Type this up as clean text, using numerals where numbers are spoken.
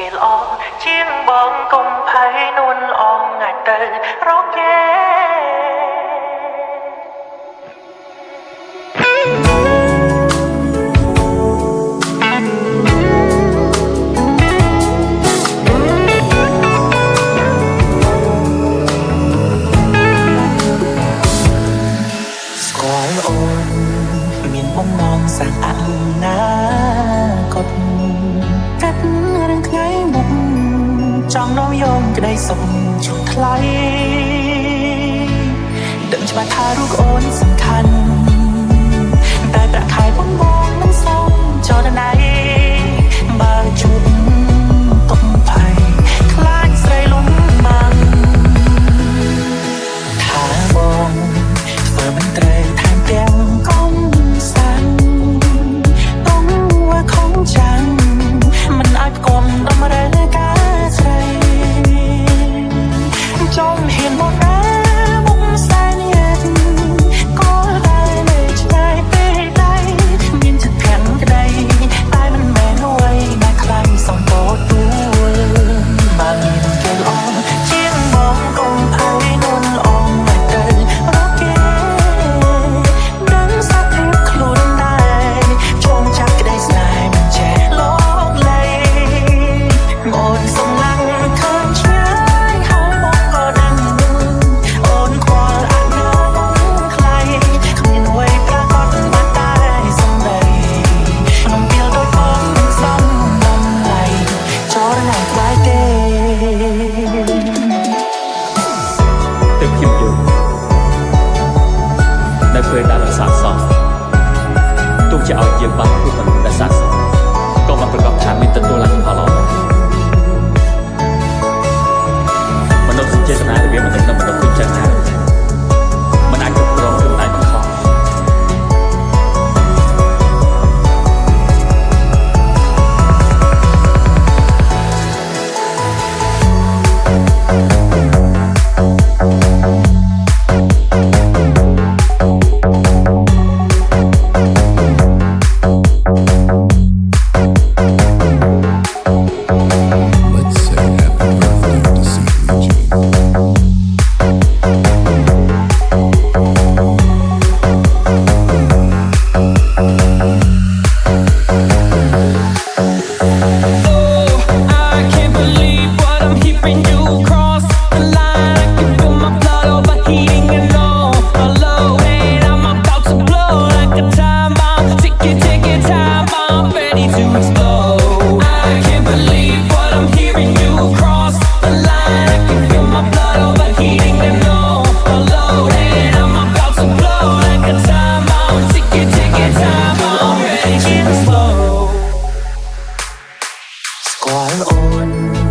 គេល្អជាងបងកុំភ័យនួនល្អងាយទៅរកគេបំណងសាងអនាគតកាត់រឿងថ្ងៃមុខចង់នាំយកក្តីសុខជូនថ្លៃដឹងច្បាស់ថារូបអូនសំខាន់តែប្រាក់ខែបងមិនសមចរណៃបើជួបទុកភ័យខ្លាចស្រីលំបានថាបងធ្វើមិនត្រូវថែមទាំងកុំចាំមិនអាចផ្គុំតម្រូវការស្រីចង់ហ៊ានមកណាមុំសែនយេក៏ហើយនៅឆ្ងាយពេកដែរមានចិត្តខាងក្តីតែមិនមែនអ្វីដែលខ្លាំងសំបូរទួលបើមានគេល្អជាងបងកុំភ័យនួនល្អមកទៅរកគេដឹងសាប់ភាពខ្លួនដែរចងចាប់ក្តីស្នេហ៍ទោះជាឲ្យយើងបានជួបមនុស្សដែលស័ក្តិសមក៏មិនប្រកបថាមានទទួលលទ្ធផលល្អមនុស្សចេតនារបៀបមិនដឹងមនុស្សគឺចឹងហើយមិនអាចគ្រប់គ្រងខ្លួនឯងបានខុសស្គាល់អូន